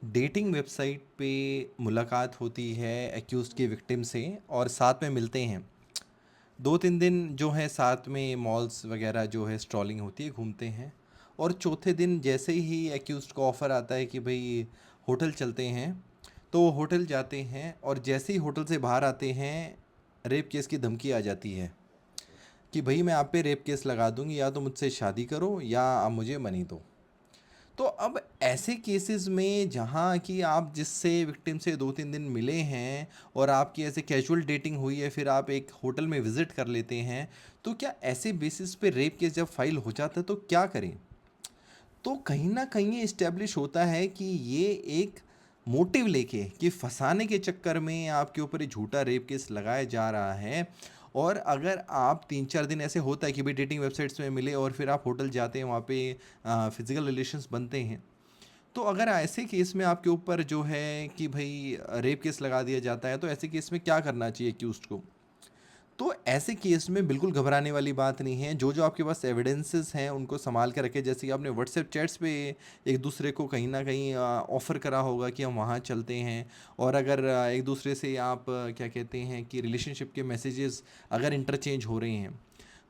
Dating website पे मुलाकात होती है एक्यूज़्ड की विक्टिम से और साथ में मिलते हैं। 2-3 दिन जो है साथ में मॉल्स वगैरह जो है स्ट्रॉलिंग होती है, घूमते हैं। और चौथे दिन जैसे ही एक्यूज़्ड को ऑफ़र आता है कि भई होटल चलते हैं, तो वो होटल जाते हैं और जैसे ही होटल से बाहर आते हैं, रेप केस की धमकी आ जाती है कि भई मैं आप पे रेप केस लगा दूँगी, या तो मुझसे शादी करो या आप मुझे मनी दो। तो अब ऐसे केसेस में जहाँ कि आप जिससे विक्टिम से 2-3 दिन मिले हैं और आपकी ऐसे कैजुअल डेटिंग हुई है, फिर आप एक होटल में विज़िट कर लेते हैं, तो क्या ऐसे बेसिस पे रेप केस जब फाइल हो जाता है तो क्या करें? तो कहीं न कहीं ये एस्टेब्लिश होता है कि ये एक मोटिव लेके कि फँसाने के चक्कर में आपके ऊपर ये झूठा रेप केस लगाया जा रहा है। और अगर आप 3-4 दिन ऐसे होता है कि भई डेटिंग वेबसाइट्स में मिले और फिर आप होटल जाते हैं, वहाँ पे फ़िज़िकल रिलेशंस बनते हैं। तो अगर ऐसे केस में आपके ऊपर जो है कि भई रेप केस लगा दिया जाता है, तो ऐसे केस में क्या करना चाहिए एक्यूज़्ड को? तो ऐसे केस में बिल्कुल घबराने वाली बात नहीं है। जो-जो आपके पास एविडेंसेस हैं, उनको सँभाल के रखें। जैसे कि आपने व्हाट्सएप चैट्स पे एक-दूसरे को कहीं न कहीं ऑफ़र करा होगा कि हम वहाँ चलते हैं। और अगर एक-दूसरे से आप क्या कहते हैं कि रिलेशनशिप के मैसेजेस अगर इंटरचेंज हो रहे हैं,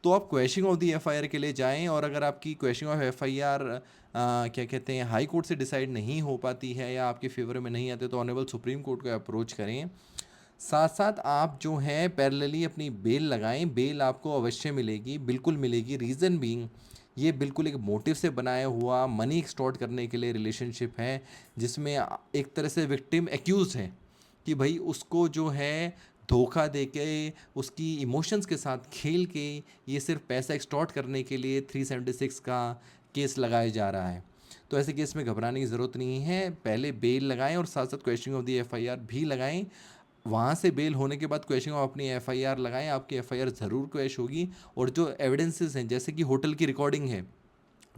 तो आप क्वैशिंग ऑफ द एफआईआर के लिए जाएँ। और अगर आपकी क्वैशिंग ऑफ एफआईआर क्या कहते हैं हाई कोर्ट से डिसाइड नहीं हो पाती है या आपके फ़ेवर में नहीं आते, तो ऑनरेबल सुप्रीम कोर्ट को अप्रोच करें। साथ-साथ आप जो है पैरेलली अपनी बेल लगाएँ, बेल आपको अवश्य मिलेगी, बिल्कुल मिलेगी। रीज़न बीइंग, ये बिल्कुल एक मोटिव से बनाया हुआ मनी एक्सटॉर्ट करने के लिए रिलेशनशिप है, जिसमें एक तरह से विक्टिम एक्यूज़ है कि भई उसको जो है धोखा देके, उसकी इमोशंस के साथ खेल के, ये सिर्फ़ पैसा एक्सटॉर्ट करने के लिए 376 का केस लगाया जा रहा है। तो ऐसे केस में घबराने की ज़रूरत नहीं है, पहले बेल लगाएँ और साथ-साथ क्वेश्चनिंग ऑफ द एफआईआर भी लगाएँ। वहाँ से बेल होने के बाद क्वेश्चन आप अपनी एफआईआर लगाएँ, आपकी एफआईआर ज़रूर क्वैश होगी। और जो एविडेंसेस हैं, जैसे कि होटल की रिकॉर्डिंग है,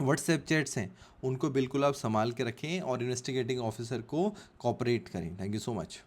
व्हाट्सएप चैट्स हैं, उनको बिल्कुल आप सँभाल के रखें और इन्वेस्टिगेटिंग ऑफिसर को कोऑपरेट करें। Thank you so much.